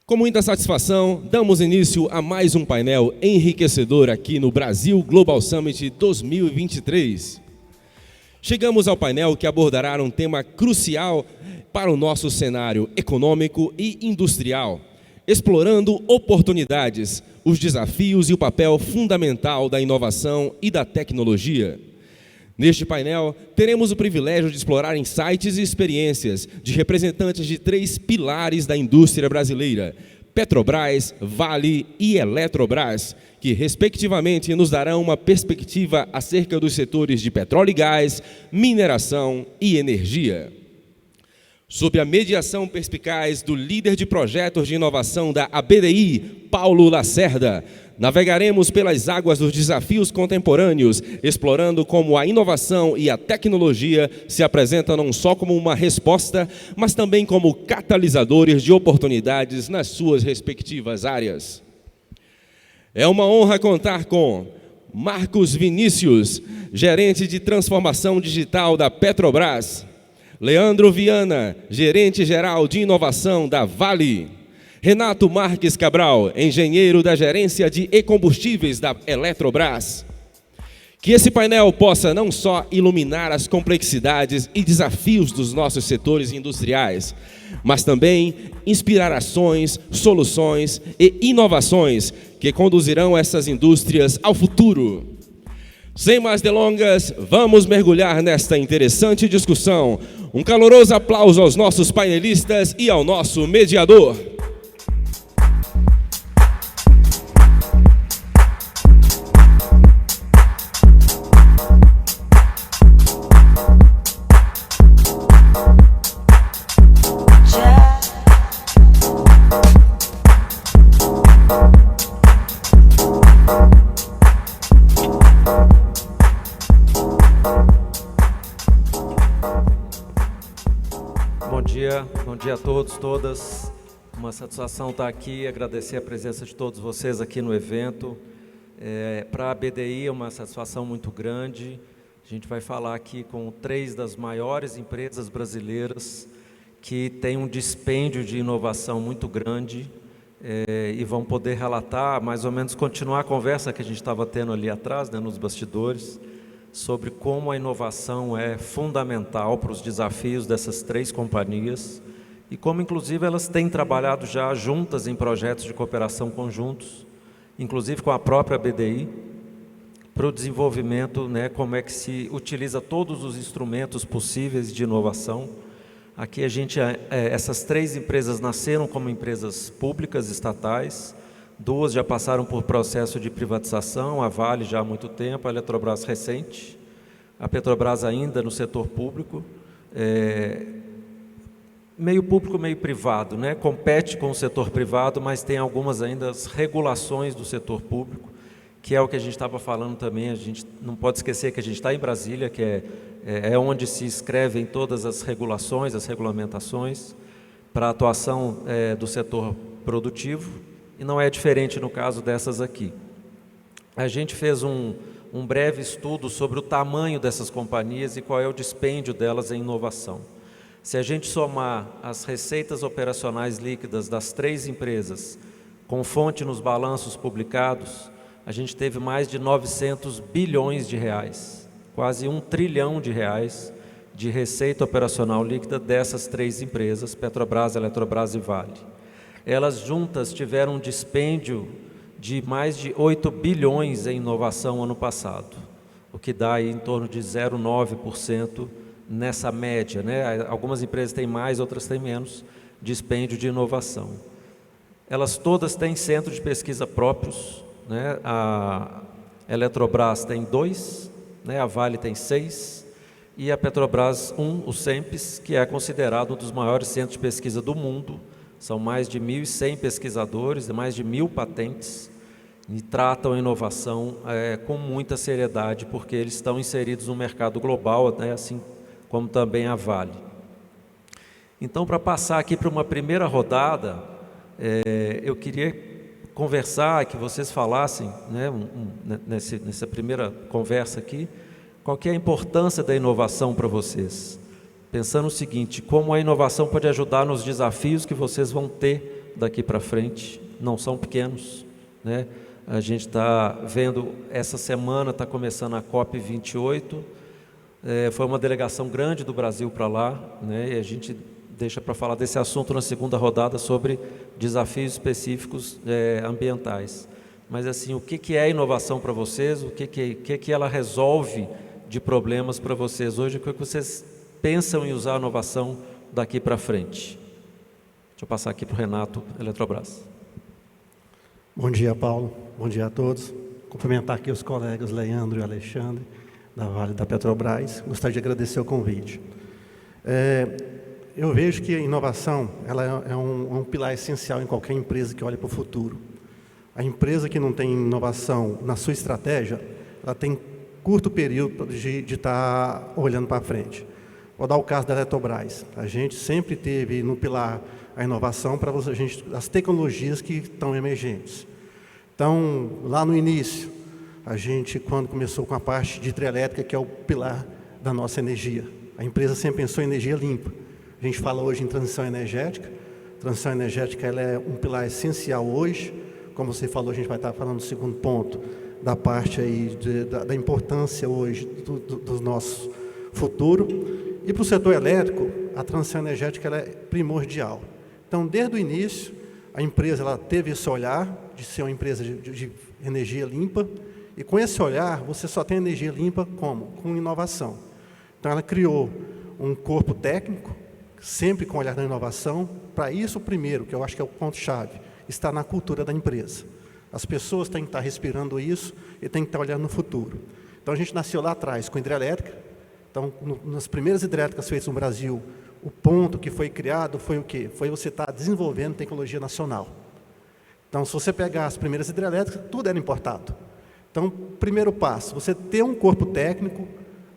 Com muita satisfação, damos início a mais um painel enriquecedor aqui no Brasil Global Summit 2023. Chegamos ao painel que abordará um tema crucial para o nosso cenário econômico e industrial, explorando oportunidades, os desafios e o papel fundamental da inovação e da tecnologia. Neste painel, teremos o privilégio de explorar insights e experiências de representantes de 3 pilares da indústria brasileira: Petrobras, Vale e Eletrobras, que respectivamente nos darão uma perspectiva acerca dos setores de petróleo e gás, mineração e energia. Sob a mediação perspicaz do líder de projetos de inovação da ABDI, Paulo Lacerda, navegaremos pelas águas dos desafios contemporâneos, explorando como a inovação e a tecnologia se apresentam não só como uma resposta, mas também como catalisadores de oportunidades nas suas respectivas áreas. É uma honra contar com Marcos Vinícius, gerente de transformação digital da Petrobras; Leandro Viana, gerente-geral de inovação da Vale; Renato Marques Cabral, engenheiro da gerência de e-combustíveis da Eletrobras. Que esse painel possa não só iluminar as complexidades e desafios dos nossos setores industriais, mas também inspirar ações, soluções e inovações que conduzirão essas indústrias ao futuro. Sem mais delongas, vamos mergulhar nesta interessante discussão. Um caloroso aplauso aos nossos painelistas e ao nosso mediador. Bom dia a todos, todas. Uma satisfação estar aqui, agradecer a presença de todos vocês aqui no evento. Para a ABDI é uma satisfação muito grande. A gente vai falar aqui com 3 das maiores empresas brasileiras que têm um dispêndio de inovação muito grande e vão poder relatar, mais ou menos continuar a conversa que a gente estava tendo ali atrás, né, nos bastidores, sobre como a inovação é fundamental para os desafios dessas 3 companhias e como, inclusive, elas têm trabalhado já juntas em projetos de cooperação conjuntos, inclusive com a própria BDI, para o desenvolvimento, né, como é que se utiliza todos os instrumentos possíveis de inovação. Aqui essas 3 empresas nasceram como empresas públicas, estatais. 2 já passaram por processo de privatização, a Vale já há muito tempo, a Eletrobras recente, a Petrobras ainda no setor público, meio público, meio privado, né? Compete com o setor privado, mas tem algumas ainda as regulações do setor público, que é o que a gente estava falando também. A gente não pode esquecer que a gente está em Brasília, que é onde se escrevem todas as regulações, as regulamentações para a atuação do setor produtivo. E não é diferente no caso dessas aqui. A gente fez um breve estudo sobre o tamanho dessas companhias e qual é o dispêndio delas em inovação. Se a gente somar as receitas operacionais líquidas das 3 empresas, com fonte nos balanços publicados, a gente teve mais de 900 bilhões de reais, quase 1 trilhão de reais de receita operacional líquida dessas 3 empresas, Petrobras, Eletrobras e Vale. Elas juntas tiveram um dispêndio de mais de 8 bilhões em inovação ano passado, o que dá aí em torno de 0,9% nessa média, né? Algumas empresas têm mais, outras têm menos dispêndio de inovação. Elas todas têm centros de pesquisa próprios, né? A Eletrobras tem 2, né? A Vale tem 6 e a Petrobras 1, o CENPES, que é considerado um dos maiores centros de pesquisa do mundo. São mais de 1.100 pesquisadores, mais de 1.000 patentes, e tratam a inovação com muita seriedade, porque eles estão inseridos no mercado global, né, assim como também a Vale. Então, para passar aqui para uma primeira rodada, eu queria conversar, que vocês falassem, né, nessa primeira conversa aqui, qual que é a importância da inovação para vocês. Pensando o seguinte, como a inovação pode ajudar nos desafios que vocês vão ter daqui para frente, não são pequenos, né? A gente está vendo, essa semana está começando a COP28, foi uma delegação grande do Brasil para lá, né? E a gente deixa para falar desse assunto na segunda rodada sobre desafios específicos ambientais. Mas assim, o que é inovação para vocês? O que ela resolve de problemas para vocês hoje? O que vocês pensam em usar a inovação daqui para frente? Deixa eu passar aqui para o Renato, Eletrobras. Bom dia, Paulo. Bom dia a todos. Cumprimentar aqui os colegas Leandro e Alexandre, da Vale da Petrobras. Gostaria de agradecer o convite. Eu vejo que a inovação ela é um pilar essencial em qualquer empresa que olhe para o futuro. A empresa que não tem inovação na sua estratégia, ela tem curto período de estar olhando para frente. Vou dar o caso da Eletrobras. A gente sempre teve no pilar a inovação para as tecnologias que estão emergentes. Então, lá no início, a gente, quando começou com a parte de hidrelétrica, que é o pilar da nossa energia, a empresa sempre pensou em energia limpa. A gente fala hoje em transição energética. Transição energética ela é um pilar essencial hoje. Como você falou, a gente vai estar falando do segundo ponto, da parte aí da importância hoje do nosso futuro. E para o setor elétrico, a transição energética ela é primordial. Então, desde o início, a empresa ela teve esse olhar de ser uma empresa de energia limpa, e com esse olhar, você só tem energia limpa como? Com inovação. Então, ela criou um corpo técnico, sempre com olhar da inovação. Para isso, o primeiro, que eu acho que é o ponto-chave, está na cultura da empresa. As pessoas têm que estar respirando isso e têm que estar olhando no futuro. Então, a gente nasceu lá atrás com hidrelétrica. Então, nas primeiras hidrelétricas feitas no Brasil, o ponto que foi criado foi o quê? Foi você estar desenvolvendo tecnologia nacional. Então, se você pegar as primeiras hidrelétricas, tudo era importado. Então, primeiro passo, você ter um corpo técnico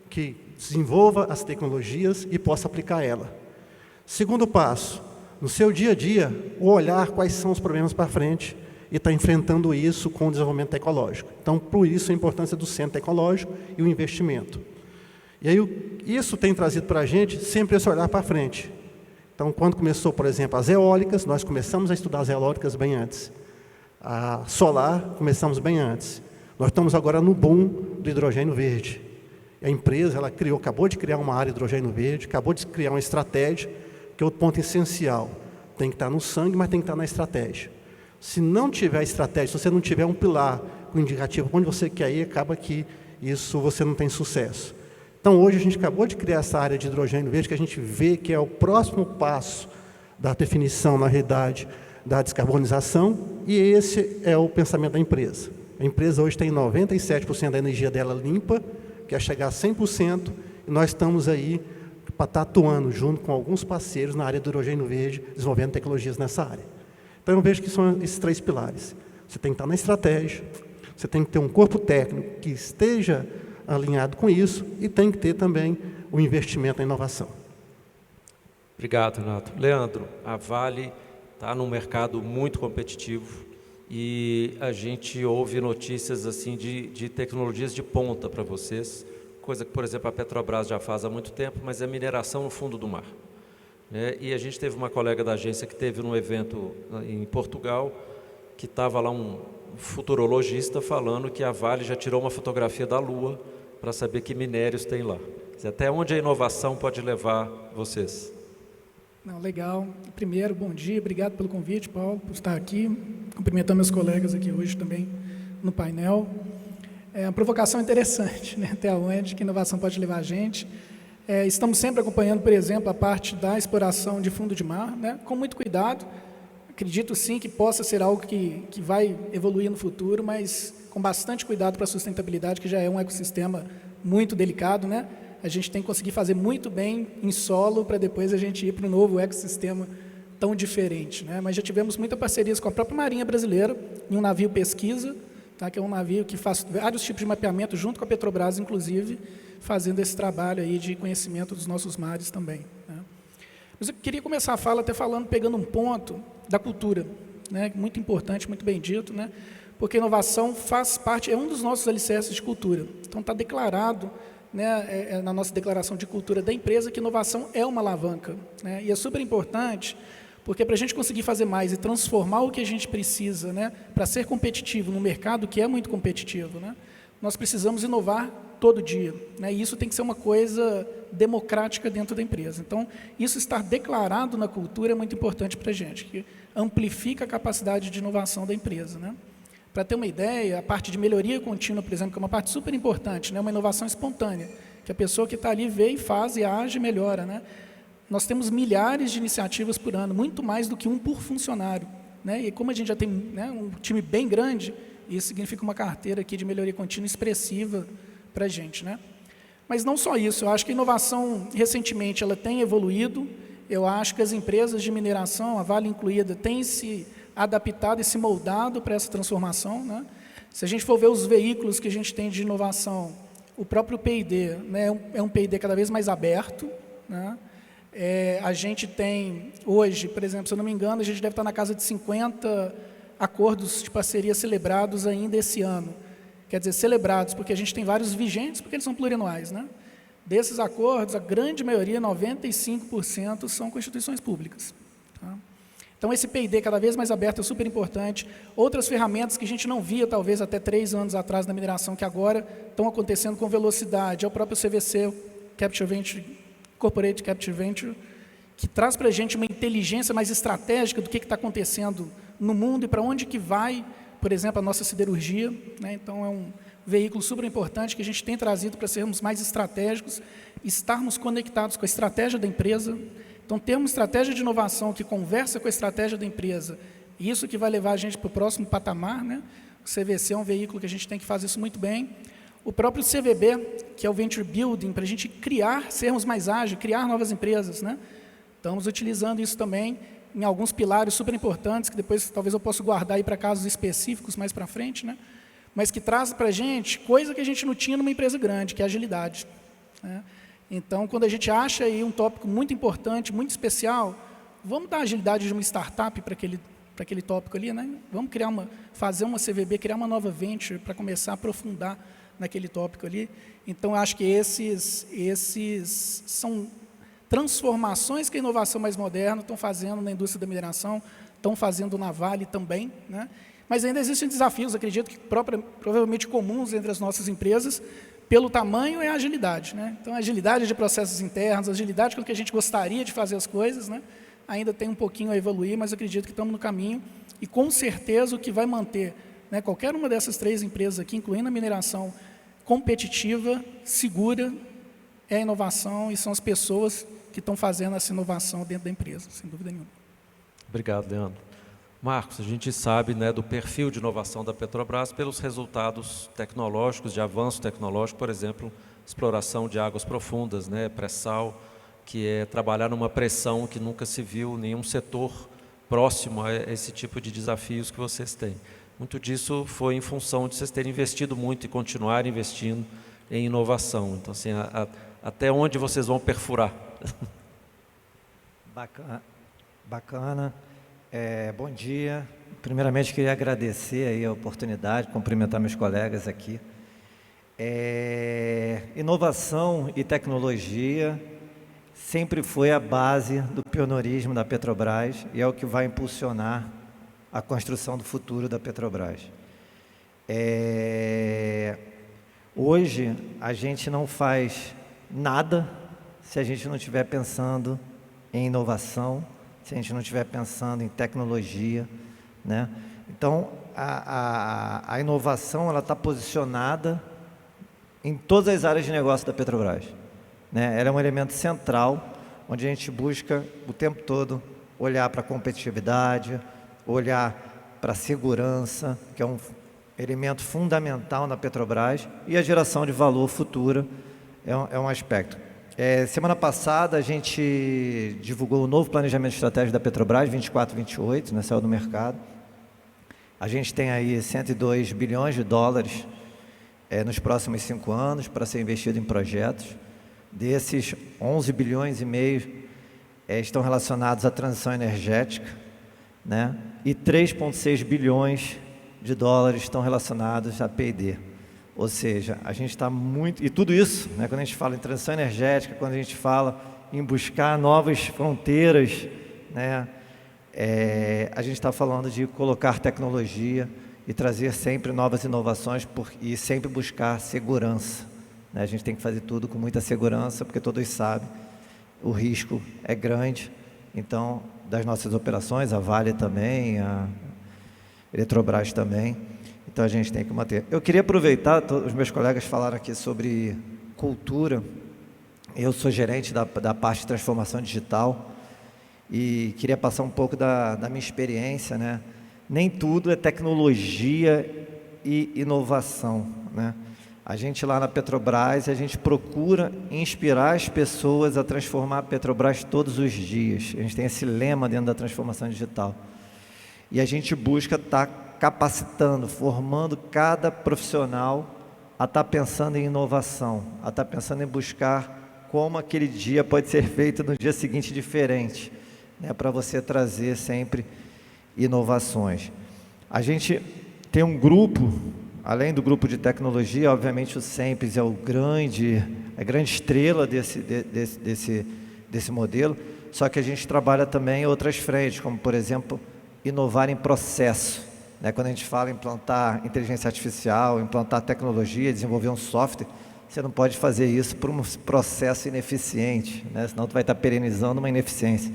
que desenvolva as tecnologias e possa aplicar ela. Segundo passo, no seu dia a dia, o olhar quais são os problemas para frente e estar enfrentando isso com o desenvolvimento tecnológico. Então, por isso, a importância do centro tecnológico e o investimento. E aí, isso tem trazido para a gente sempre esse olhar para frente. Então, quando começou, por exemplo, as eólicas, nós começamos a estudar as eólicas bem antes. A solar, começamos bem antes. Nós estamos agora no boom do hidrogênio verde. A empresa, ela acabou de criar uma área de hidrogênio verde, acabou de criar uma estratégia, que é outro ponto essencial. Tem que estar no sangue, mas tem que estar na estratégia. Se não tiver estratégia, se você não tiver um pilar com indicativo onde você quer ir, acaba que isso você não tem sucesso. Então, hoje a gente acabou de criar essa área de hidrogênio verde, que a gente vê que é o próximo passo da definição, na realidade, da descarbonização, e esse é o pensamento da empresa. A empresa hoje tem 97% da energia dela limpa, quer chegar a 100%, e nós estamos aí para estar atuando junto com alguns parceiros na área do hidrogênio verde, desenvolvendo tecnologias nessa área. Então, eu vejo que são esses três pilares. Você tem que estar na estratégia, você tem que ter um corpo técnico que esteja alinhado com isso e tem que ter também o investimento na inovação. Obrigado, Renato. Leandro, a Vale está num mercado muito competitivo e a gente ouve notícias assim de tecnologias de ponta para vocês, coisa que, por exemplo, a Petrobras já faz há muito tempo, mas é mineração no fundo do mar. E a gente teve uma colega da agência que teve num evento em Portugal, que estava lá um futurologista falando que a Vale já tirou uma fotografia da Lua para saber que minérios tem lá. Até onde a inovação pode levar vocês? Não, legal. Primeiro, bom dia, obrigado pelo convite, Paulo, por estar aqui, cumprimentando meus colegas aqui hoje também no painel. É uma provocação interessante, né? Até onde que a inovação pode levar a gente. Estamos sempre acompanhando, por exemplo, a parte da exploração de fundo de mar, né? Com muito cuidado. Acredito sim que possa ser algo que vai evoluir no futuro, mas com bastante cuidado para a sustentabilidade, que já é um ecossistema muito delicado, né? A gente tem que conseguir fazer muito bem em solo para depois a gente ir para um novo ecossistema tão diferente, né? Mas já tivemos muitas parcerias com a própria Marinha Brasileira, em um navio pesquisa, tá? Que é um navio que faz vários tipos de mapeamento, junto com a Petrobras, inclusive, fazendo esse trabalho aí de conhecimento dos nossos mares também, né? Mas eu queria começar a fala até pegando um ponto da cultura, né? Muito importante, muito bem dito, né? Porque inovação faz parte, é um dos nossos alicerces de cultura. Então, está declarado, né, na nossa declaração de cultura da empresa que inovação é uma alavanca, né? E é super importante, Porque para a gente conseguir fazer mais e transformar o que a gente precisa, né, para ser competitivo no mercado que é muito competitivo, né, nós precisamos inovar todo dia, né, e isso tem que ser uma coisa democrática dentro da empresa. Então, isso estar declarado na cultura é muito importante para a gente, que amplifica a capacidade de inovação da empresa, né. Para ter uma ideia, a parte de melhoria contínua, por exemplo, que é uma parte super importante, né, uma inovação espontânea, que a pessoa que está ali vê e faz e age e melhora, né. Nós temos milhares de iniciativas por ano, muito mais do que um por funcionário, né? E como a gente já tem, né, um time bem grande, isso significa uma carteira aqui de melhoria contínua expressiva para a gente, né? Mas não só isso, eu acho que a inovação, recentemente, ela tem evoluído, eu acho que as empresas de mineração, a Vale incluída, têm se adaptado e se moldado para essa transformação, né? Se a gente for ver os veículos que a gente tem de inovação, o próprio P&D, né, é um P&D cada vez mais aberto, né? A gente tem, hoje, por exemplo, se eu não me engano, a gente deve estar na casa de 50 acordos de parceria celebrados ainda esse ano. Quer dizer, celebrados, porque a gente tem vários vigentes, porque eles são plurianuais, né? Desses acordos, a grande maioria, 95%, são com instituições públicas. Tá? Então, esse P&D cada vez mais aberto é super importante. Outras ferramentas que a gente não via, talvez, até 3 anos atrás na mineração, que agora estão acontecendo com velocidade, é o próprio CVC, o Capture Venture, Corporate Capture Venture, que traz para a gente uma inteligência mais estratégica do que está acontecendo no mundo e para onde que vai, por exemplo, a nossa siderurgia, né? Então, é um veículo super importante que a gente tem trazido para sermos mais estratégicos, estarmos conectados com a estratégia da empresa. Então, termos estratégia de inovação que conversa com a estratégia da empresa, e isso que vai levar a gente para o próximo patamar, né? O CVC é um veículo que a gente tem que fazer isso muito bem. O próprio CVB, que é o Venture Building, para a gente criar, sermos mais ágeis, criar novas empresas, né? Estamos utilizando isso também em alguns pilares super importantes, que depois talvez eu possa guardar aí para casos específicos mais para frente, né? Mas que traz para a gente coisa que a gente não tinha numa empresa grande, que é a agilidade, né? Então, quando a gente acha aí um tópico muito importante, muito especial, vamos dar agilidade de uma startup para aquele tópico ali, né? Vamos fazer uma CVB, criar uma nova venture para começar a aprofundar naquele tópico ali. Então, acho que esses são transformações que a inovação mais moderna estão fazendo na indústria da mineração, estão fazendo na Vale também, né? Mas ainda existem desafios, acredito que provavelmente comuns entre as nossas empresas, pelo tamanho é a agilidade, né? Então, a agilidade de processos internos, a agilidade com que a gente gostaria de fazer as coisas, né? Ainda tem um pouquinho a evoluir, mas acredito que estamos no caminho, e com certeza o que vai manter, né, qualquer uma dessas 3 empresas aqui, incluindo a mineração, competitiva, segura, é a inovação e são as pessoas que estão fazendo essa inovação dentro da empresa, sem dúvida nenhuma. Obrigado, Leandro. Marcos, a gente sabe, né, do perfil de inovação da Petrobras pelos resultados tecnológicos, de avanço tecnológico, por exemplo, exploração de águas profundas, né, pré-sal, que é trabalhar numa pressão que nunca se viu em nenhum setor próximo a esse tipo de desafios que vocês têm. Muito disso foi em função de vocês terem investido muito e continuar investindo em inovação. Então, assim, até onde vocês vão perfurar? Bacana. Bom dia. Primeiramente, queria agradecer aí a oportunidade, cumprimentar meus colegas aqui. Inovação e tecnologia sempre foi a base do pioneirismo da Petrobras e é o que vai impulsionar a construção do futuro da Petrobras. Hoje, a gente não faz nada se a gente não estiver pensando em inovação, se a gente não estiver pensando em tecnologia, né? Então, a inovação ela está posicionada em todas as áreas de negócio da Petrobras, né? Ela é um elemento central, onde a gente busca o tempo todo olhar para a competitividade, olhar para a segurança, que é um elemento fundamental na Petrobras, e a geração de valor futura é um aspecto. Semana passada a gente divulgou o novo planejamento estratégico da Petrobras, 24-28, né, saiu do mercado. A gente tem aí 102 bilhões de dólares nos próximos 5 anos para ser investido em projetos. Desses, 11 bilhões e meio estão relacionados à transição energética, né? E 3,6 bilhões de dólares estão relacionados a P&D. Ou seja, a gente está muito... E tudo isso, né, quando a gente fala em transição energética, quando a gente fala em buscar novas fronteiras, né, A gente está falando de colocar tecnologia e trazer sempre novas inovações e sempre buscar segurança, né? A gente tem que fazer tudo com muita segurança, porque todos sabem, o risco é grande. Então, das nossas operações, a Vale também, a Eletrobras também, então a gente tem que manter. Eu queria aproveitar, os meus colegas falaram aqui sobre cultura, eu sou gerente da parte de transformação digital e queria passar um pouco da minha experiência, né? Nem tudo é tecnologia e inovação, né? A gente lá na Petrobras, a gente procura inspirar as pessoas a transformar a Petrobras todos os dias. A gente tem esse lema dentro da transformação digital. E a gente busca estar capacitando, formando cada profissional a estar pensando em inovação, a estar pensando em buscar como aquele dia pode ser feito no dia seguinte diferente, né, para você trazer sempre inovações. A gente tem um grupo, além do grupo de tecnologia, obviamente o Sempre é a grande estrela desse modelo, só que a gente trabalha também em outras frentes, como por exemplo, inovar em processo, né? Quando a gente fala em implantar inteligência artificial, implantar tecnologia, desenvolver um software, você não pode fazer isso por um processo ineficiente, né? Senão tu vai estar perenizando uma ineficiência.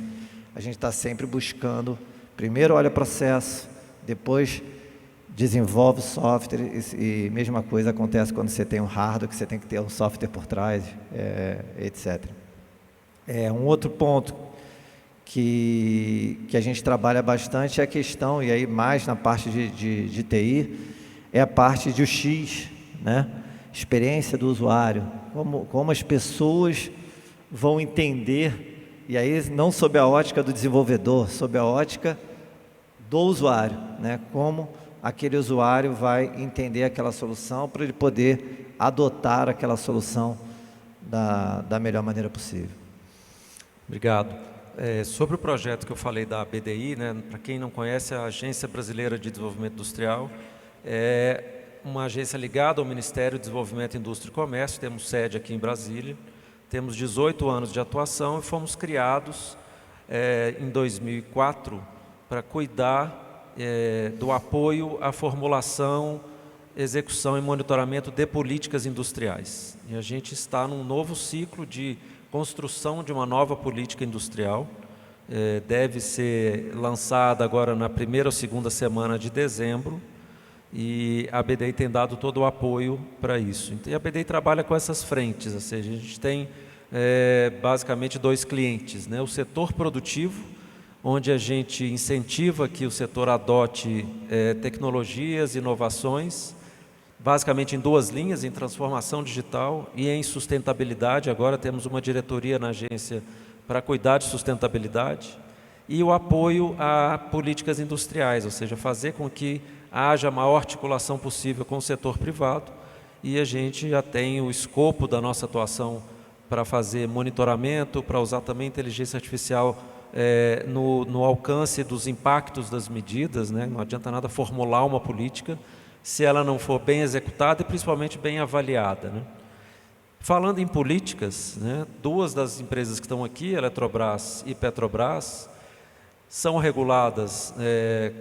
A gente está sempre buscando, primeiro olha o processo, depois desenvolve o software e mesma coisa acontece quando você tem um hardware, que você tem que ter um software por trás, etc. Um outro ponto que a gente trabalha bastante é a questão, e aí mais na parte de TI, é a parte de UX, né? Experiência do usuário, como as pessoas vão entender, e aí não sob a ótica do desenvolvedor, sob a ótica do usuário, né? Como aquele usuário vai entender aquela solução para ele poder adotar aquela solução da melhor maneira possível. Obrigado. Sobre o projeto que eu falei da BDI, né, para quem não conhece, a Agência Brasileira de Desenvolvimento Industrial é uma agência ligada ao Ministério do Desenvolvimento, Indústria e Comércio, temos sede aqui em Brasília, temos 18 anos de atuação e fomos criados em 2004 para cuidar do apoio à formulação, execução e monitoramento de políticas industriais. E a gente está num novo ciclo de construção de uma nova política industrial, deve ser lançada agora na primeira ou segunda semana de dezembro, e a BDI tem dado todo o apoio para isso. E a BDI trabalha com essas frentes, ou seja, a gente tem basicamente dois clientes, né? O setor produtivo, onde a gente incentiva que o setor adote tecnologias, inovações, basicamente em duas linhas, em transformação digital e em sustentabilidade. Agora temos uma diretoria na agência para cuidar de sustentabilidade e o apoio a políticas industriais, ou seja, fazer com que haja a maior articulação possível com o setor privado, e a gente já tem o escopo da nossa atuação para fazer monitoramento, para usar também inteligência artificial no alcance dos impactos das medidas, né? Não adianta nada formular uma política se ela não for bem executada e principalmente bem avaliada, né? Falando em políticas, né, duas das empresas que estão aqui, Eletrobras e Petrobras, são reguladas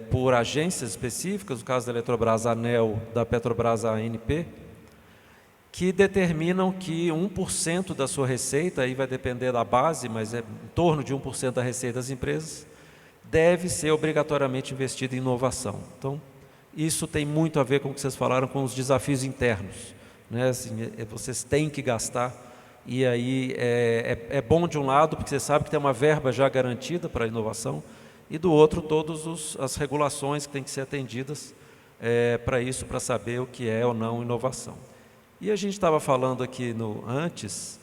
por agências específicas, no caso da Eletrobras, a ANEEL, da Petrobras, a ANP, que determinam que 1% da sua receita, aí vai depender da base, mas é em torno de 1% da receita das empresas, deve ser obrigatoriamente investido em inovação. Então, isso tem muito a ver com o que vocês falaram, com os desafios internos, né? Assim, vocês têm que gastar, e aí é bom de um lado, porque você sabe que tem uma verba já garantida para a inovação, e do outro, todas as regulações que têm que ser atendidas para isso, para saber o que é ou não inovação. E a gente estava falando aqui antes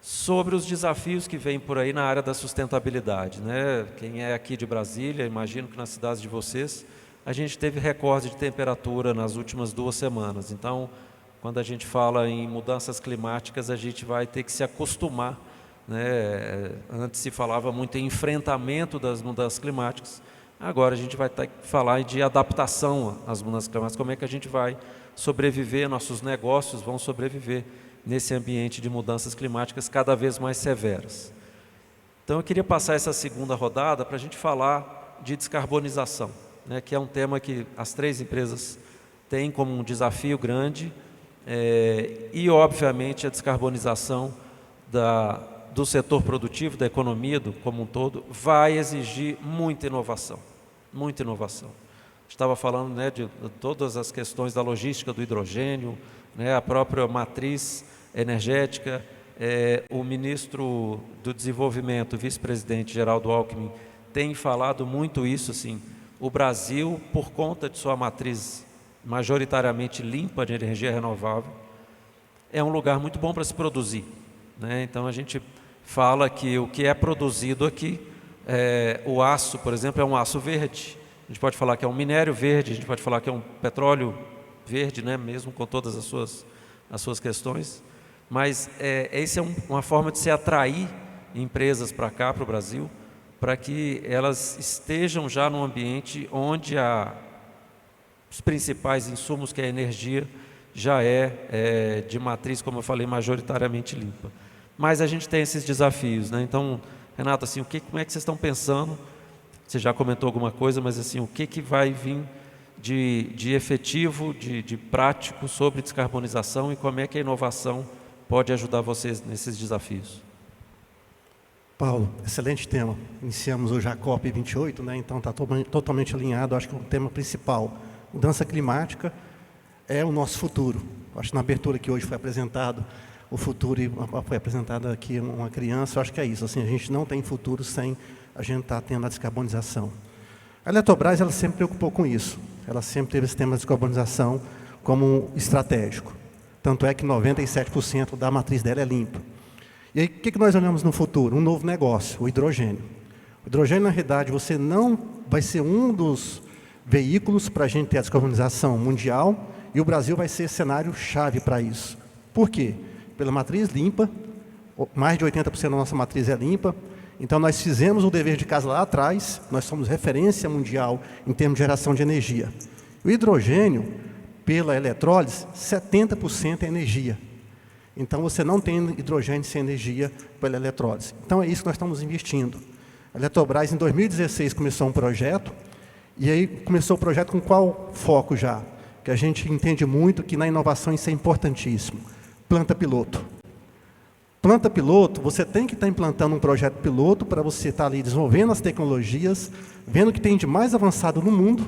sobre os desafios que vêm por aí na área da sustentabilidade, né? Quem é aqui de Brasília, imagino que nas cidades de vocês, a gente teve recorde de temperatura nas últimas 2 semanas. Então, quando a gente fala em mudanças climáticas, a gente vai ter que se acostumar, né? Antes se falava muito em enfrentamento das mudanças climáticas, agora a gente vai ter que falar de adaptação às mudanças climáticas, como é que a gente vai sobreviver, nossos negócios vão sobreviver nesse ambiente de mudanças climáticas cada vez mais severas. Então, eu queria passar essa segunda rodada para a gente falar de descarbonização, né, que é um tema que as 3 empresas têm como um desafio grande, e, obviamente, a descarbonização do setor produtivo, da economia como um todo, vai exigir muita inovação, muita inovação. Estava falando, né, de todas as questões da logística do hidrogênio, né, a própria matriz energética. O ministro do Desenvolvimento, o vice-presidente Geraldo Alckmin, tem falado muito isso, assim, o Brasil, por conta de sua matriz majoritariamente limpa de energia renovável, é um lugar muito bom para se produzir, né? Então, a gente fala que o que é produzido aqui, o aço, por exemplo, é um aço verde. A gente pode falar que é um minério verde, a gente pode falar que é um petróleo verde, né, mesmo com todas as suas questões, mas essa é uma forma de se atrair empresas para cá, para o Brasil, para que elas estejam já num ambiente onde os principais insumos, que é a energia, já é de matriz, como eu falei, majoritariamente limpa. Mas a gente tem esses desafios, né? Então, Renato, assim, como é que vocês estão pensando? Você já comentou alguma coisa, mas assim, o que vai vir de efetivo, de prático sobre descarbonização e como é que a inovação pode ajudar vocês nesses desafios? Paulo, excelente tema. Iniciamos hoje a COP28, né? Então está totalmente alinhado. Acho que o tema principal, mudança climática, é o nosso futuro. Acho que na abertura que hoje foi apresentado o futuro e foi apresentada aqui uma criança, eu acho que é isso. Assim, a gente não tem futuro sem a gente estar tendo a descarbonização. A Eletrobras, ela sempre preocupou com isso. Ela sempre teve esse tema de descarbonização como estratégico. Tanto é que 97% da matriz dela é limpa. E aí, o que nós olhamos no futuro? Um novo negócio, o hidrogênio. O hidrogênio, na realidade, você não vai ser um dos veículos para a gente ter a descarbonização mundial, e o Brasil vai ser cenário-chave para isso. Por quê? Pela matriz limpa, mais de 80% da nossa matriz é limpa. Então, nós fizemos o dever de casa lá atrás, nós somos referência mundial em termos de geração de energia. O hidrogênio, pela eletrólise, 70% é energia. Então, você não tem hidrogênio sem energia pela eletrólise. Então, é isso que nós estamos investindo. A Eletrobras, em 2016, começou um projeto, e aí começou o projeto com qual foco já? Que a gente entende muito que na inovação isso é importantíssimo. Planta piloto. Planta piloto, você tem que estar implantando um projeto piloto para você estar ali desenvolvendo as tecnologias, vendo o que tem de mais avançado no mundo,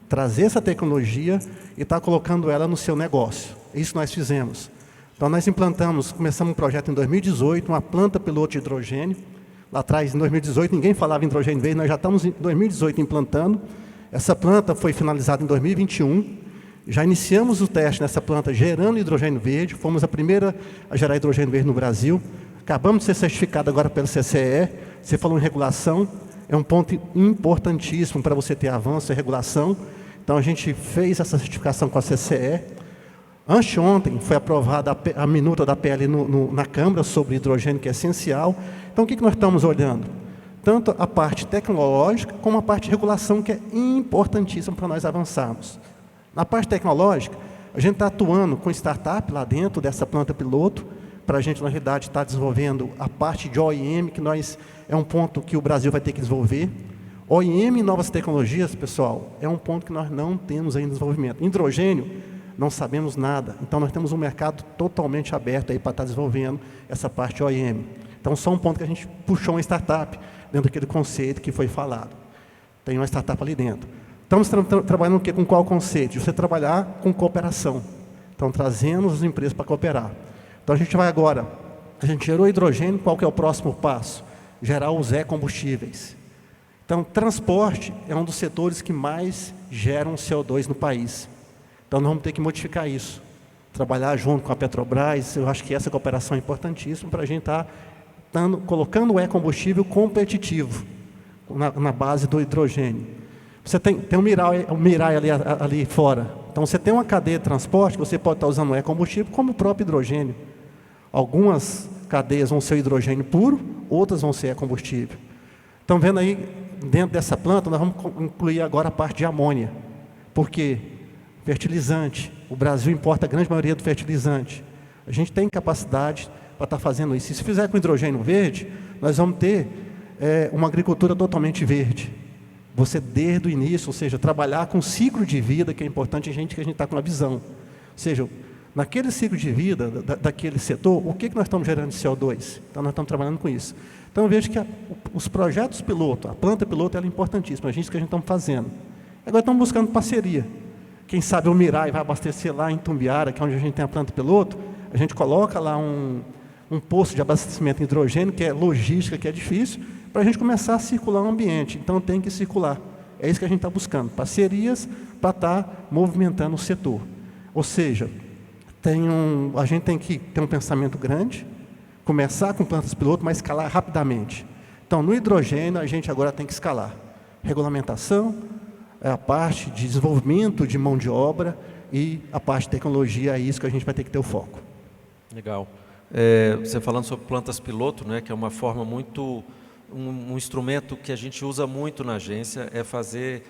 trazer essa tecnologia e estar colocando ela no seu negócio. Isso nós fizemos. Então, nós começamos um projeto em 2018, uma planta piloto de hidrogênio. Lá atrás, em 2018, ninguém falava em hidrogênio verde, nós já estamos em 2018 implantando. Essa planta foi finalizada em 2021. Já iniciamos o teste nessa planta gerando hidrogênio verde, fomos a primeira a gerar hidrogênio verde no Brasil. Acabamos de ser certificado agora pela CCE. Você falou em regulação, é um ponto importantíssimo para você ter avanço e regulação. Então, a gente fez essa certificação com a CCE. Anteontem foi aprovada a minuta da PL na Câmara sobre hidrogênio, que é essencial. Então, o que nós estamos olhando? Tanto a parte tecnológica, como a parte de regulação, que é importantíssima para nós avançarmos. Na parte tecnológica, a gente está atuando com startup lá dentro dessa planta piloto, para a gente, na realidade, estar desenvolvendo a parte de OEM, que é um ponto que o Brasil vai ter que desenvolver. OEM e novas tecnologias, pessoal, é um ponto que nós não temos ainda desenvolvimento. Hidrogênio, não sabemos nada. Então, nós temos um mercado totalmente aberto aí para estar desenvolvendo essa parte de OEM. Então, só um ponto que a gente puxou uma startup dentro daquele conceito que foi falado. Tem uma startup ali dentro. Estamos trabalhando com qual conceito? De você trabalhar com cooperação. Então, trazemos as empresas para cooperar. Então, a gente vai agora, a gente gerou hidrogênio, qual que é o próximo passo? Gerar os e-combustíveis. Então, transporte é um dos setores que mais geram CO2 no país. Então, nós vamos ter que modificar isso. Trabalhar junto com a Petrobras, eu acho que essa cooperação é importantíssima para a gente estar colocando o e-combustível competitivo na base do hidrogênio. Você tem um Mirai ali fora. Então, você tem uma cadeia de transporte, você pode estar usando o e-combustível como o próprio hidrogênio. Algumas cadeias vão ser hidrogênio puro, outras vão ser e-combustível. Então, vendo aí, dentro dessa planta, nós vamos incluir agora a parte de amônia. Por quê? Fertilizante. O Brasil importa a grande maioria do fertilizante. A gente tem capacidade para estar fazendo isso. E se fizer com hidrogênio verde, nós vamos ter uma agricultura totalmente verde. Você, desde o início, ou seja, trabalhar com o ciclo de vida, que é importante que a gente está com uma visão. Ou seja, naquele ciclo de vida daquele setor, o que nós estamos gerando de CO2? Então, nós estamos trabalhando com isso. Então, eu vejo que os projetos piloto, a planta piloto, ela é importantíssima, isso que a gente está fazendo. Agora, estamos buscando parceria. Quem sabe o Mirai vai abastecer lá em Tumbiara, que é onde a gente tem a planta piloto, a gente coloca lá um posto de abastecimento de hidrogênio, que é logística, que é difícil, para a gente começar a circular o ambiente. Então, tem que circular. É isso que a gente está buscando, parcerias para estar movimentando o setor. Ou seja, a gente tem que ter um pensamento grande, começar com plantas piloto, mas escalar rapidamente. Então, no hidrogênio, a gente agora tem que escalar. Regulamentação, a parte de desenvolvimento de mão de obra e a parte de tecnologia, é isso que a gente vai ter que ter o foco. Legal. Você falando sobre plantas piloto, né, que é uma forma muito... Um instrumento que a gente usa muito na agência é fazer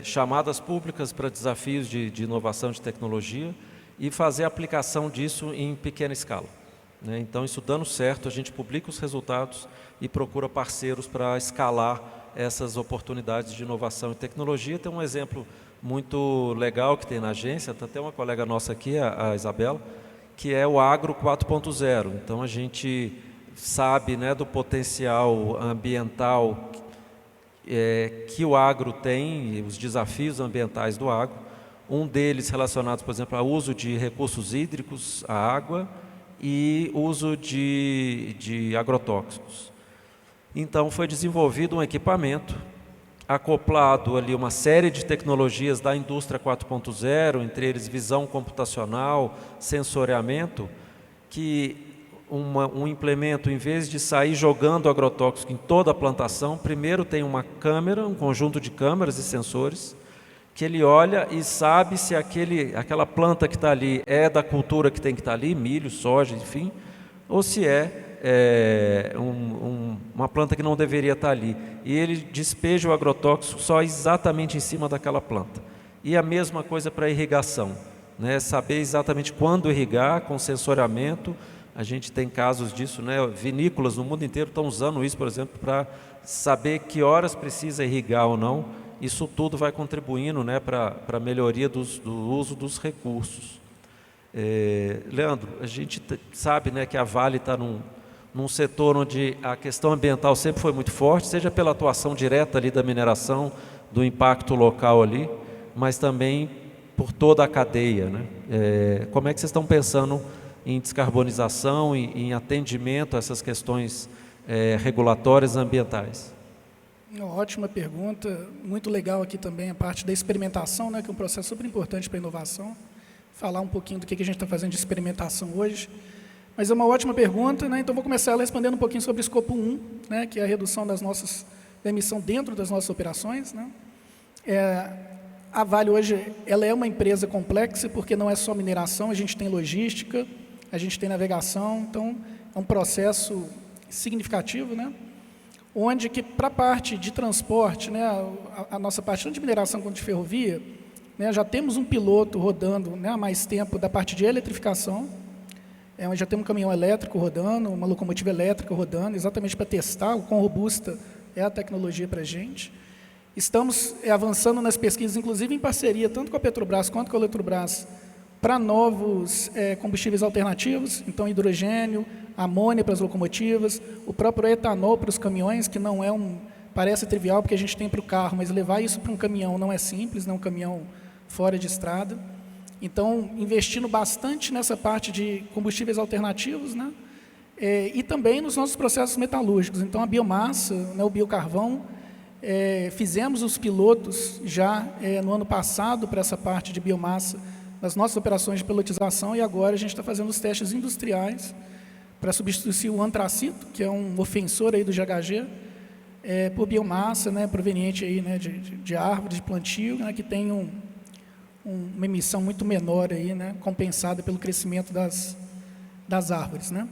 chamadas públicas para desafios de inovação de tecnologia e fazer a aplicação disso em pequena escala. Né? Então, isso dando certo, a gente publica os resultados e procura parceiros para escalar essas oportunidades de inovação e tecnologia. Tem um exemplo muito legal que tem na agência, tem até uma colega nossa aqui, a Isabela, que é o Agro 4.0. Então, a gente sabe, né, do potencial ambiental que o agro tem, os desafios ambientais do agro. Um deles relacionados, por exemplo, ao uso de recursos hídricos, a água, e uso de agrotóxicos. Então, foi desenvolvido um equipamento, acoplado ali uma série de tecnologias da indústria 4.0, entre eles visão computacional, sensoriamento, que um implemento, em vez de sair jogando agrotóxico em toda a plantação, primeiro tem uma câmera, um conjunto de câmeras e sensores, que ele olha e sabe se aquela planta que está ali é da cultura que tem que estar ali, milho, soja, enfim, ou se uma planta que não deveria estar ali. E ele despeja o agrotóxico só exatamente em cima daquela planta. E a mesma coisa para a irrigação, né? Saber exatamente quando irrigar, com sensoriamento. A gente tem casos disso, né? Vinícolas no mundo inteiro estão usando isso, por exemplo, para saber que horas precisa irrigar ou não. Isso tudo vai contribuindo, né, para a melhoria do uso dos recursos. Leandro, a gente sabe, né, que a Vale está num setor onde a questão ambiental sempre foi muito forte, seja pela atuação direta ali da mineração, do impacto local ali, mas também por toda a cadeia, né? Como é que vocês estão pensando em descarbonização e em atendimento a essas questões regulatórias ambientais? Ótima pergunta, muito legal aqui também a parte da experimentação, né, que é um processo super importante para a inovação. Falar um pouquinho do que a gente está fazendo de experimentação hoje. Mas é uma ótima pergunta, né? Então vou começar respondendo um pouquinho sobre o escopo 1, né, que é a redução da emissão dentro das nossas operações, né? A Vale hoje ela é uma empresa complexa, porque não é só mineração, a gente tem logística, a gente tem navegação, então é um processo significativo, né? Onde que para a parte de transporte, né, a nossa parte tanto de mineração quanto de ferrovia, né, já temos um piloto rodando, né, há mais tempo da parte de eletrificação, onde já temos um caminhão elétrico rodando, uma locomotiva elétrica rodando, exatamente para testar o quão robusta é a tecnologia para a gente. Estamos avançando nas pesquisas, inclusive em parceria tanto com a Petrobras quanto com a Eletrobras, para novos combustíveis alternativos, então hidrogênio, amônia para as locomotivas, o próprio etanol para os caminhões, que não parece trivial porque a gente tem para o carro, mas levar isso para um caminhão não é simples, não é um caminhão fora de estrada. Então, investindo bastante nessa parte de combustíveis alternativos, né? E também nos nossos processos metalúrgicos. Então, a biomassa, né, o biocarvão, fizemos os pilotos já no ano passado para essa parte de biomassa nas nossas operações de pilotização, e agora a gente está fazendo os testes industriais para substituir o antracito, que é um ofensor aí do GHG, por biomassa, né, proveniente aí, né, de árvores, de plantio, né, que tem uma emissão muito menor aí, né, compensada pelo crescimento das árvores, né.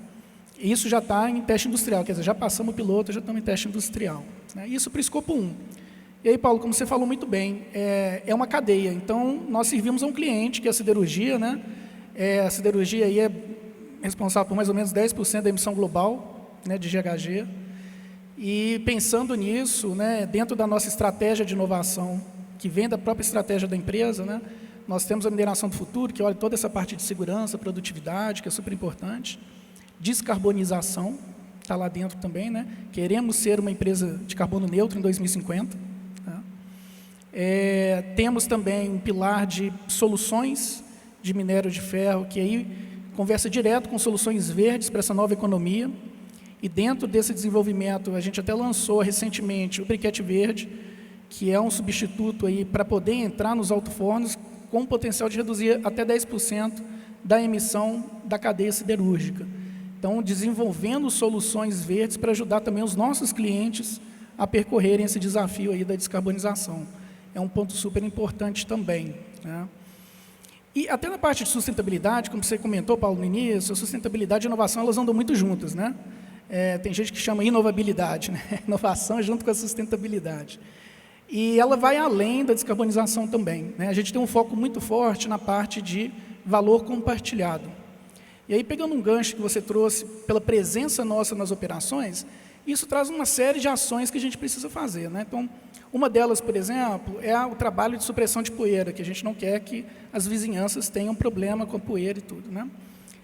E isso já está em teste industrial, quer dizer, já passamos o piloto, já estamos em teste industrial, né. Isso para o escopo 1. E aí, Paulo, como você falou muito bem, é uma cadeia. Então, nós servimos a um cliente, que é a siderurgia, né? A siderurgia aí é responsável por mais ou menos 10% da emissão global, né, de GHG. E pensando nisso, né, dentro da nossa estratégia de inovação, que vem da própria estratégia da empresa, né, nós temos a mineração do futuro, que olha toda essa parte de segurança, produtividade, que é super importante, descarbonização, está lá dentro também, né, queremos ser uma empresa de carbono neutro em 2050. Tá? Temos também um pilar de soluções de minério de ferro, que aí conversa direto com soluções verdes para essa nova economia. E dentro desse desenvolvimento, a gente até lançou recentemente o briquete verde, que é um substituto aí para poder entrar nos alto-fornos com o potencial de reduzir até 10% da emissão da cadeia siderúrgica. Então, desenvolvendo soluções verdes para ajudar também os nossos clientes a percorrerem esse desafio aí da descarbonização. É um ponto super importante também, né? E até na parte de sustentabilidade, como você comentou, Paulo, no início, a sustentabilidade e a inovação, elas andam muito juntas, né? Tem gente que chama inovabilidade, né? Inovação junto com a sustentabilidade. E ela vai além da descarbonização também, né? A gente tem um foco muito forte na parte de valor compartilhado. E aí, pegando um gancho que você trouxe pela presença nossa nas operações, isso traz uma série de ações que a gente precisa fazer, né? Então, uma delas, por exemplo, é o trabalho de supressão de poeira, que a gente não quer que as vizinhanças tenham problema com a poeira e tudo, né?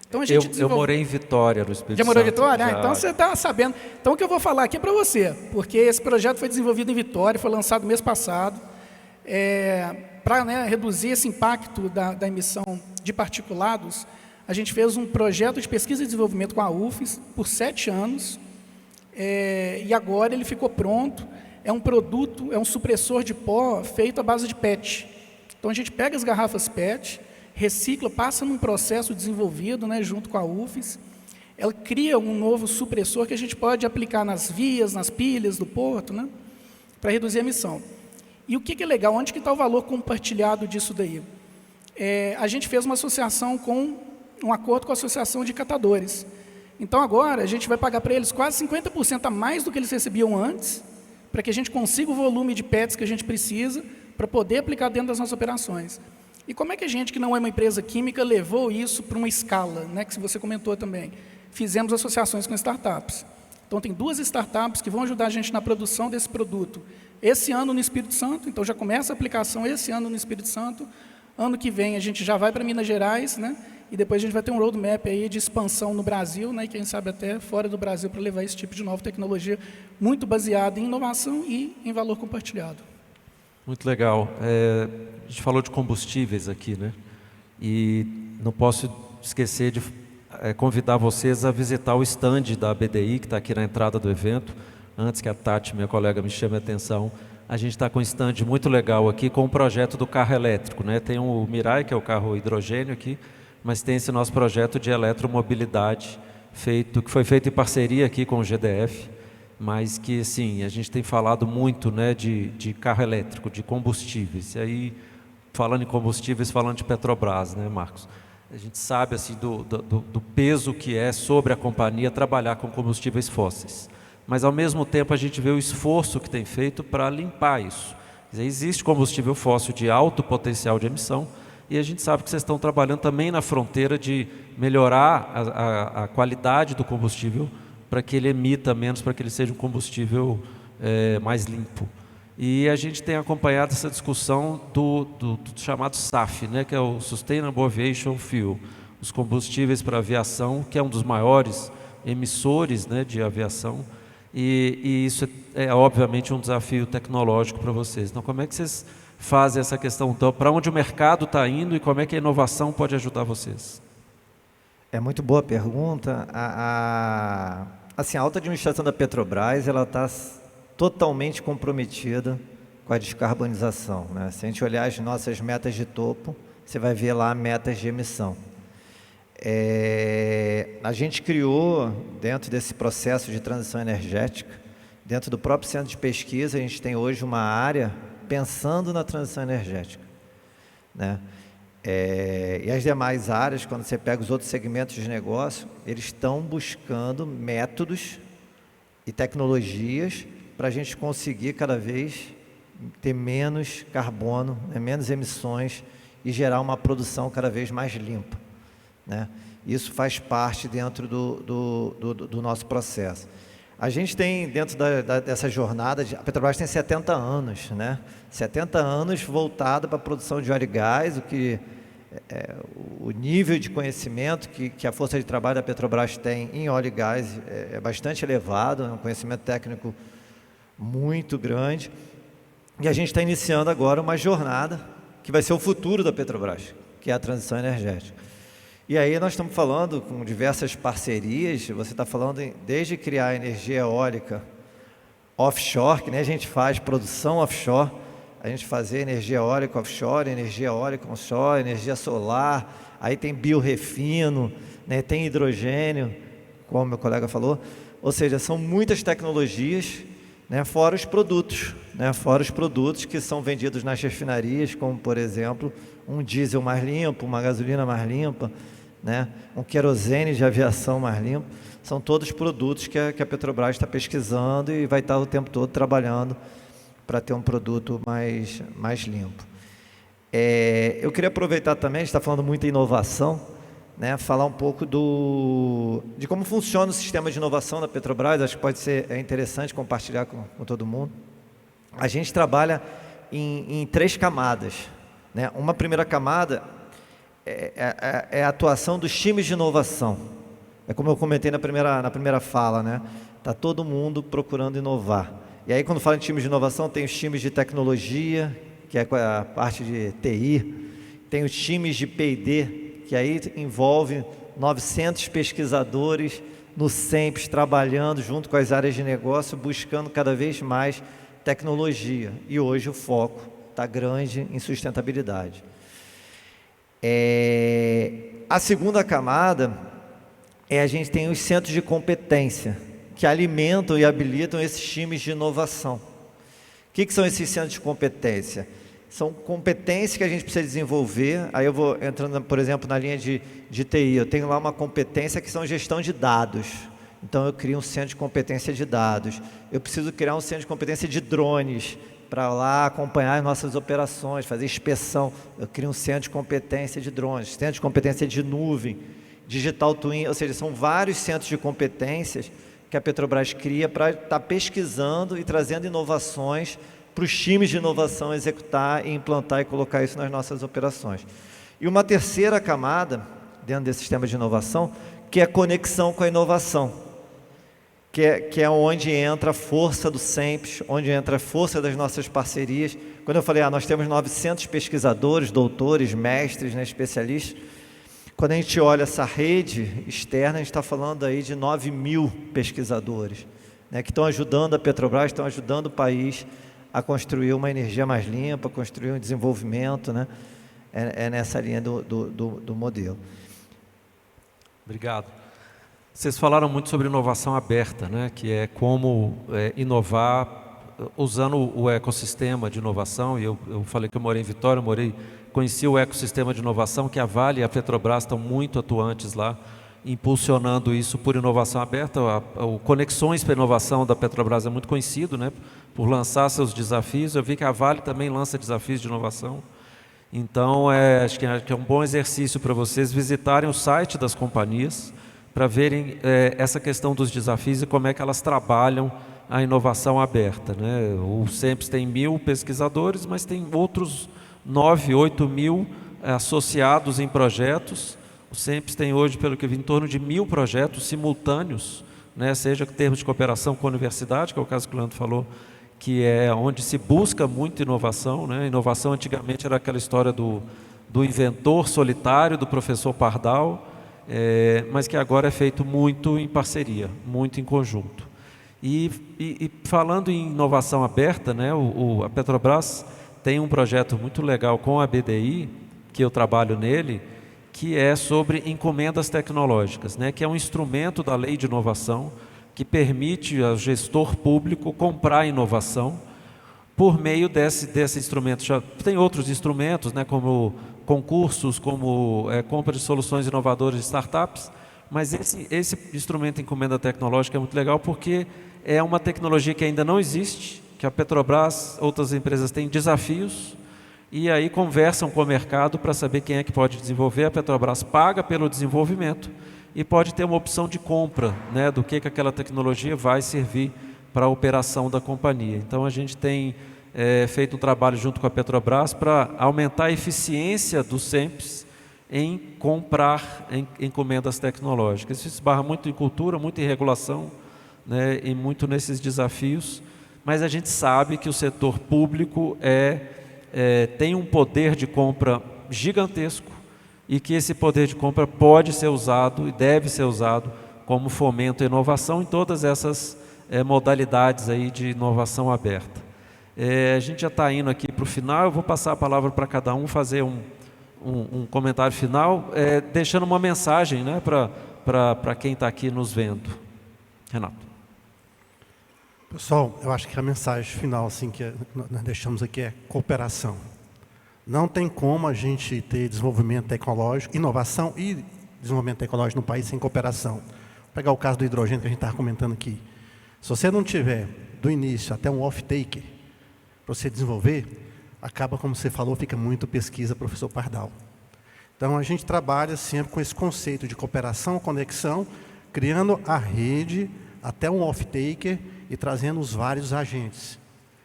Então, eu morei em Vitória, no Espírito Santo. Já morou em Vitória? Já. Então você está sabendo. Então o que eu vou falar aqui é para você, porque esse projeto foi desenvolvido em Vitória, foi lançado mês passado, para, né, reduzir esse impacto da emissão de particulados. A gente fez um projeto de pesquisa e desenvolvimento com a UFES por 7 anos, e agora ele ficou pronto. É um produto, é um supressor de pó feito à base de PET. Então a gente pega as garrafas PET, recicla, passa num processo desenvolvido, né, junto com a UFES, ela cria um novo supressor que a gente pode aplicar nas vias, nas pilhas do porto, né, para reduzir a emissão. E o que é legal, onde que está o valor compartilhado disso daí? A gente fez uma associação um acordo com a Associação de Catadores. Então agora a gente vai pagar para eles quase 50% a mais do que eles recebiam antes, para que a gente consiga o volume de PETs que a gente precisa para poder aplicar dentro das nossas operações. E como é que a gente, que não é uma empresa química, levou isso para uma escala, né, que você comentou também? Fizemos associações com startups. Então, tem 2 startups que vão ajudar a gente na produção desse produto. Esse ano no Espírito Santo, então já começa a aplicação esse ano no Espírito Santo. Ano que vem a gente já vai para Minas Gerais, né, e depois a gente vai ter um roadmap aí de expansão no Brasil, né, e quem sabe até fora do Brasil, para levar esse tipo de nova tecnologia muito baseada em inovação e em valor compartilhado. Muito legal. A gente falou de combustíveis aqui, né? E não posso esquecer de convidar vocês a visitar o stand da BDI, que está aqui na entrada do evento. Antes que a Tati, minha colega, me chame a atenção, a gente está com um stand muito legal aqui, com o projeto do carro elétrico, né? Tem o Mirai, que é o carro hidrogênio aqui, mas tem esse nosso projeto de eletromobilidade, que foi feito em parceria aqui com o GDF, mas que, sim, a gente tem falado muito, né, de carro elétrico, de combustíveis. E aí, falando em combustíveis, falando de Petrobras, né, Marcos? A gente sabe assim, do peso que é sobre a companhia trabalhar com combustíveis fósseis. Mas, ao mesmo tempo, a gente vê o esforço que tem feito para limpar isso. Quer dizer, existe combustível fóssil de alto potencial de emissão, e a gente sabe que vocês estão trabalhando também na fronteira de melhorar a qualidade do combustível para que ele emita menos, para que ele seja um combustível mais limpo. E a gente tem acompanhado essa discussão do chamado SAF, né, que é o Sustainable Aviation Fuel, os combustíveis para aviação, que é um dos maiores emissores, né, de aviação, e isso é obviamente um desafio tecnológico para vocês. Então, como é que vocês fazem essa questão? Então, para onde o mercado está indo e como é que a inovação pode ajudar vocês? É muito boa a pergunta. Assim, a alta administração da Petrobras, ela está totalmente comprometida com a descarbonização, né? Se a gente olhar as nossas metas de topo, você vai ver lá metas de emissão. A gente criou, dentro desse processo de transição energética, dentro do próprio centro de pesquisa, a gente tem hoje uma área pensando na transição energética, né? E as demais áreas, quando você pega os outros segmentos de negócio, eles estão buscando métodos e tecnologias para a gente conseguir cada vez ter menos carbono, né, menos emissões e gerar uma produção cada vez mais limpa, né? Isso faz parte dentro do nosso processo. A gente tem, dentro dessa jornada, a Petrobras tem 70 anos, né? 70 anos voltada para a produção de óleo e gás, o nível de conhecimento que a força de trabalho da Petrobras tem em óleo e gás é bastante elevado, é um conhecimento técnico muito grande. E a gente está iniciando agora uma jornada que vai ser o futuro da Petrobras, que é a transição energética. E aí nós estamos falando com diversas parcerias, você está falando desde criar energia eólica offshore, que nem a gente faz produção offshore, a gente fazer energia eólica offshore, energia eólica onshore, energia solar, aí tem biorefino, né, tem hidrogênio, como meu colega falou, ou seja, são muitas tecnologias, né, fora os produtos que são vendidos nas refinarias, como por exemplo, um diesel mais limpo, uma gasolina mais limpa, né, um querosene de aviação mais limpo, são todos produtos que a Petrobras está pesquisando e vai estar o tempo todo trabalhando para ter um produto mais limpo. Eu queria aproveitar também, a gente está falando muito em inovação, né, falar um pouco de como funciona o sistema de inovação da Petrobras, acho que pode ser interessante compartilhar com todo mundo. A gente trabalha em 3 camadas, né? Uma primeira camada é a atuação dos times de inovação. É como eu comentei na primeira fala, né? Está todo mundo procurando inovar. E aí, quando fala em times de inovação, tem os times de tecnologia, que é a parte de TI, tem os times de P&D, que aí envolve 900 pesquisadores no SEMPES, trabalhando junto com as áreas de negócio, buscando cada vez mais tecnologia. E hoje o foco está grande em sustentabilidade. A segunda camada a gente tem os centros de competência, que alimentam e habilitam esses times de inovação. O que são esses centros de competência? São competências que a gente precisa desenvolver. Aí eu vou entrando, por exemplo, na linha de TI. Eu tenho lá uma competência que são gestão de dados. Então eu crio um centro de competência de dados. Eu preciso criar um centro de competência de drones para lá acompanhar as nossas operações, fazer inspeção. Eu crio um centro de competência de drones, centro de competência de nuvem, digital twin, ou seja, são vários centros de competências que a Petrobras cria para estar pesquisando e trazendo inovações para os times de inovação executar e implantar e colocar isso nas nossas operações. E uma terceira camada, dentro desse sistema de inovação, que é a conexão com a inovação, que é onde entra a força do SEMPES, onde entra a força das nossas parcerias. Quando eu falei, nós temos 900 pesquisadores, doutores, mestres, né, especialistas, quando a gente olha essa rede externa, a gente está falando aí de 9.000 pesquisadores, né, que estão ajudando a Petrobras, estão ajudando o país a construir uma energia mais limpa, construir um desenvolvimento, né? É nessa linha do modelo. Obrigado. Vocês falaram muito sobre inovação aberta, né? Que é como inovar usando o ecossistema de inovação. E eu falei que eu morei em Vitória, conheci o ecossistema de inovação, que a Vale e a Petrobras estão muito atuantes lá, impulsionando isso por inovação aberta. O Conexões para Inovação da Petrobras é muito conhecido, né, por lançar seus desafios. Eu vi que a Vale também lança desafios de inovação. Então, acho que é um bom exercício para vocês visitarem o site das companhias para verem essa questão dos desafios e como é que elas trabalham a inovação aberta, né? O SEMPES tem 1.000 pesquisadores, mas tem outros 9, 8 mil associados em projetos. O SEMPES tem hoje, pelo que eu vi, em torno de 1.000 projetos simultâneos, né? Seja em termos de cooperação com a universidade, que é o caso que o Leandro falou, que é onde se busca muito inovação, né? Inovação antigamente era aquela história do inventor solitário, do professor Pardal, mas que agora é feito muito em parceria, muito em conjunto. E falando em inovação aberta, né, a Petrobras tem um projeto muito legal com a BDI, que eu trabalho nele, que é sobre encomendas tecnológicas, né, que é um instrumento da lei de inovação que permite ao gestor público comprar inovação por meio desse instrumento. Já tem outros instrumentos, né, como concursos, como compra de soluções inovadoras de startups, mas esse instrumento de encomenda tecnológica é muito legal porque é uma tecnologia que ainda não existe, que a Petrobras, outras empresas têm desafios e aí conversam com o mercado para saber quem é que pode desenvolver. A Petrobras paga pelo desenvolvimento e pode ter uma opção de compra, né, do que aquela tecnologia vai servir para a operação da companhia. Então a gente tem feito um trabalho junto com a Petrobras para aumentar a eficiência do SEMPS em comprar encomendas tecnológicas. Isso esbarra muito em cultura, muito em regulação, né, e muito nesses desafios, mas a gente sabe que o setor público tem um poder de compra gigantesco e que esse poder de compra pode ser usado e deve ser usado como fomento à inovação em todas essas modalidades aí de inovação aberta. A gente já está indo aqui para o final, eu vou passar a palavra para cada um fazer um comentário final, deixando uma mensagem, né, para quem está aqui nos vendo. Renato. Pessoal, eu acho que a mensagem final assim, que nós deixamos aqui é cooperação. Não tem como a gente ter desenvolvimento tecnológico, inovação e desenvolvimento tecnológico no país sem cooperação. Vou pegar o caso do hidrogênio que a gente estava comentando aqui. Se você não tiver, do início até um off-take, para você desenvolver, acaba, como você falou, fica muito pesquisa, professor Pardal. Então, a gente trabalha sempre com esse conceito de cooperação, conexão, criando a rede até um off-taker e trazendo os vários agentes.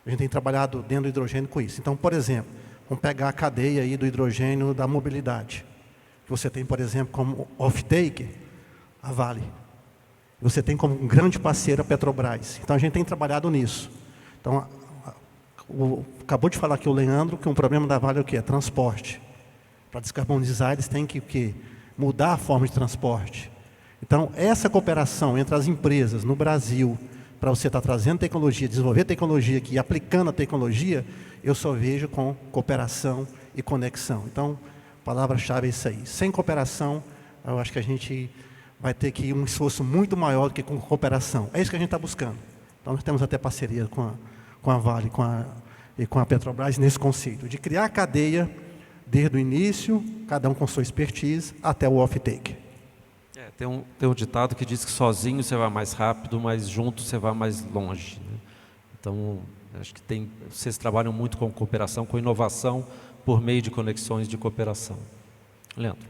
A gente tem trabalhado dentro do hidrogênio com isso. Então, por exemplo, vamos pegar a cadeia aí do hidrogênio da mobilidade. Você tem, por exemplo, como off-taker, a Vale. Você tem como um grande parceiro a Petrobras. Então, a gente tem trabalhado nisso. Então, acabou de falar aqui o Leandro que um problema da Vale é o quê? É transporte. Para descarbonizar, eles têm que o quê? Mudar a forma de transporte. Então, essa cooperação entre as empresas no Brasil, para você estar trazendo tecnologia, desenvolver tecnologia aqui, aplicando a tecnologia, eu só vejo com cooperação e conexão. Então, a palavra-chave é isso aí. Sem cooperação, eu acho que a gente vai ter que ir um esforço muito maior do que com cooperação. É isso que a gente está buscando. Então, nós temos até parceria com a Vale e com a Petrobras nesse conceito, de criar a cadeia desde o início, cada um com sua expertise, até o off-take. Tem um ditado que diz que sozinho você vai mais rápido, mas junto você vai mais longe, né? Então, acho que vocês trabalham muito com cooperação, com inovação, por meio de conexões de cooperação. Leandro.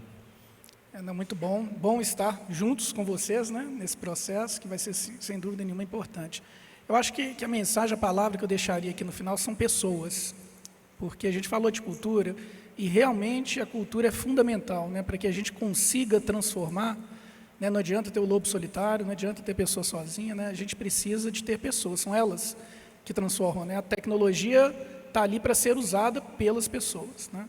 Muito bom estar juntos com vocês, né, nesse processo, que vai ser, sem dúvida nenhuma, importante. Eu acho que a mensagem, a palavra que eu deixaria aqui no final são pessoas, porque a gente falou de cultura e realmente a cultura é fundamental, né, para que a gente consiga transformar, né, não adianta ter o lobo solitário, não adianta ter pessoa sozinha, né, a gente precisa de ter pessoas, são elas que transformam, né, a tecnologia está ali para ser usada pelas pessoas, né.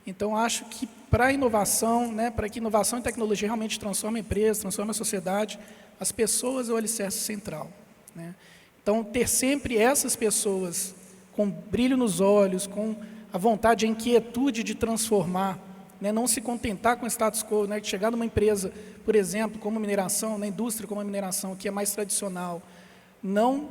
Então, acho que para a inovação, né, para que inovação e tecnologia realmente transformem a empresa, transformem a sociedade, as pessoas é o alicerce central, né. Então, ter sempre essas pessoas com brilho nos olhos, com a vontade, a inquietude de transformar, né, não se contentar com o status quo, né, de chegar numa empresa, por exemplo, como mineração, na indústria como a mineração, que é mais tradicional, não,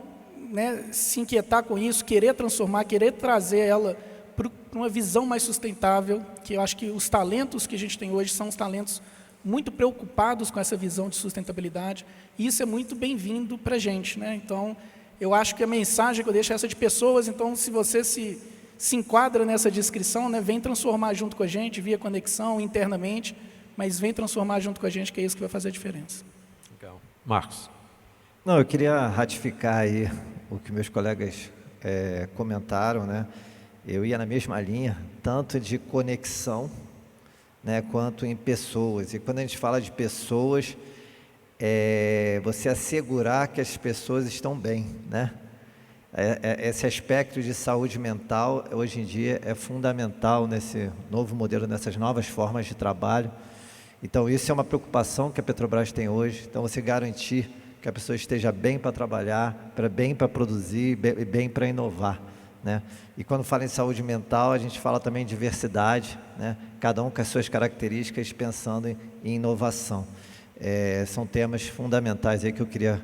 né, se inquietar com isso, querer transformar, querer trazer ela para uma visão mais sustentável, que eu acho que os talentos que a gente tem hoje são os talentos muito preocupados com essa visão de sustentabilidade, e isso é muito bem-vindo para a gente, né? Então, eu acho que a mensagem que eu deixo é essa de pessoas. Então, se você se enquadra nessa descrição, né, vem transformar junto com a gente, via conexão, internamente, mas vem transformar junto com a gente, que é isso que vai fazer a diferença. Legal. Marcos. Não, eu queria ratificar aí o que meus colegas comentaram, né? Eu ia na mesma linha, tanto de conexão, né, quanto em pessoas. E quando a gente fala de pessoas, você assegurar que as pessoas estão bem, né? Esse aspecto de saúde mental, hoje em dia, é fundamental nesse novo modelo, nessas novas formas de trabalho. Então, isso é uma preocupação que a Petrobras tem hoje. Então, você garantir que a pessoa esteja bem para trabalhar, bem para produzir, bem para inovar, né? E quando fala em saúde mental, a gente fala também em diversidade, né? Cada um com as suas características, pensando em inovação. São temas fundamentais aí que eu queria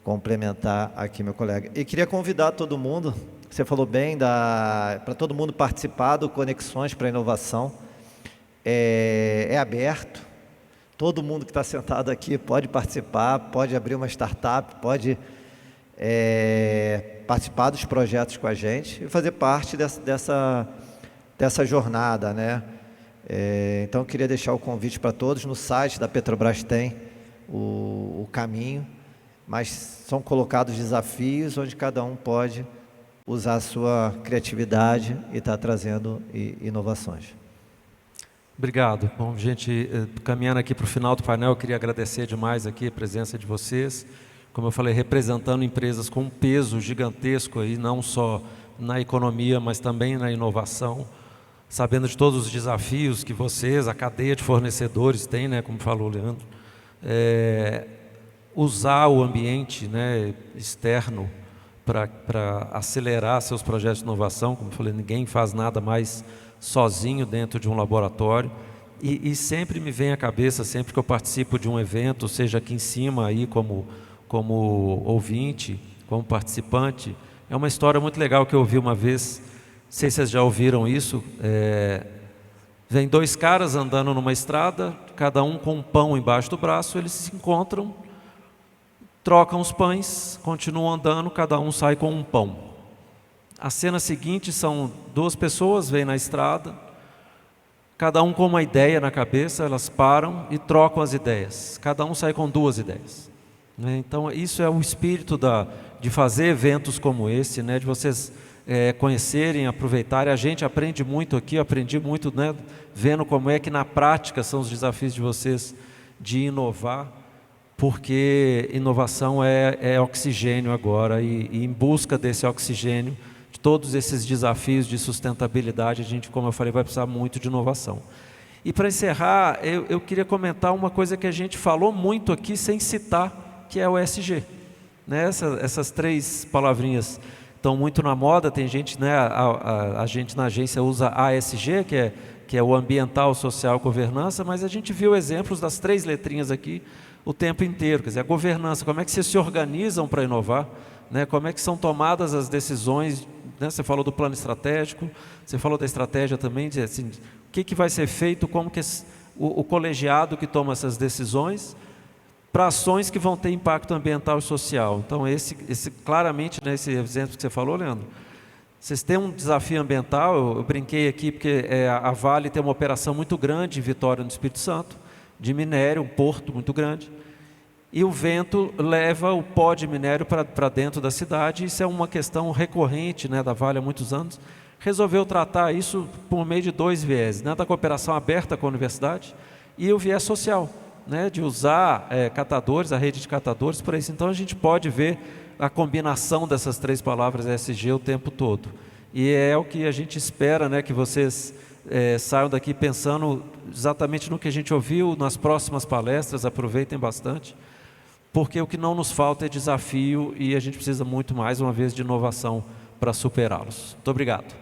complementar aqui, meu colega. E queria convidar todo mundo, você falou bem, para todo mundo participar do Conexões para a Inovação. É aberto, todo mundo que está sentado aqui pode participar, pode abrir uma startup, pode participar dos projetos com a gente e fazer parte dessa jornada, né? Então, eu queria deixar o convite para todos. No site da Petrobras tem o caminho, mas são colocados desafios onde cada um pode usar a sua criatividade e estar trazendo inovações. Obrigado. Bom, gente, caminhando aqui para o final do painel, eu queria agradecer demais aqui a presença de vocês. Como eu falei, representando empresas com um peso gigantesco aí, não só na economia, mas também na inovação, sabendo de todos os desafios que vocês, a cadeia de fornecedores tem, né, como falou o Leandro, usar o ambiente, né, externo para acelerar seus projetos de inovação. Como eu falei, ninguém faz nada mais sozinho dentro de um laboratório, e sempre me vem à cabeça, sempre que eu participo de um evento, seja aqui em cima aí como ouvinte, como participante, é uma história muito legal que eu ouvi uma vez, não sei se vocês já ouviram isso, vem dois caras andando numa estrada, cada um com um pão embaixo do braço, eles se encontram, trocam os pães, continuam andando, cada um sai com um pão. A cena seguinte são duas pessoas, vêm na estrada, cada um com uma ideia na cabeça, elas param e trocam as ideias. Cada um sai com duas ideias. Né? Então, isso é o espírito de fazer eventos como esse, né? De vocês conhecerem, aproveitarem. A gente aprende muito aqui, eu aprendi muito, né? Vendo como é que na prática são os desafios de vocês de inovar, porque inovação é oxigênio agora, e em busca desse oxigênio, todos esses desafios de sustentabilidade, a gente, como eu falei, vai precisar muito de inovação. E para encerrar, eu queria comentar uma coisa que a gente falou muito aqui sem citar, que é o ESG. Né? Essas três palavrinhas estão muito na moda, tem gente, né, a gente na agência usa ASG, que é o ambiental, social, governança, mas a gente viu exemplos das três letrinhas aqui o tempo inteiro. Quer dizer, a governança, como é que vocês se organizam para inovar, né? Como é que são tomadas as decisões. Você falou do plano estratégico, você falou da estratégia também, de, assim, o que vai ser feito, como que o colegiado que toma essas decisões para ações que vão ter impacto ambiental e social. Então, claramente, nesse exemplo que você falou, Leandro, vocês têm um desafio ambiental. Eu brinquei aqui porque a Vale tem uma operação muito grande em Vitória, no Espírito Santo, de minério, um porto muito grande, e o vento leva o pó de minério para dentro da cidade. Isso é uma questão recorrente, né, da Vale há muitos anos. Resolveu tratar isso por meio de dois viés, né, da cooperação aberta com a universidade e o viés social, né, de usar catadores, a rede de catadores para isso. Então a gente pode ver a combinação dessas três palavras ESG o tempo todo. E é o que a gente espera, né, que vocês saiam daqui pensando exatamente no que a gente ouviu nas próximas palestras. Aproveitem bastante, porque o que não nos falta é desafio, e a gente precisa muito mais uma vez de inovação para superá-los. Muito obrigado.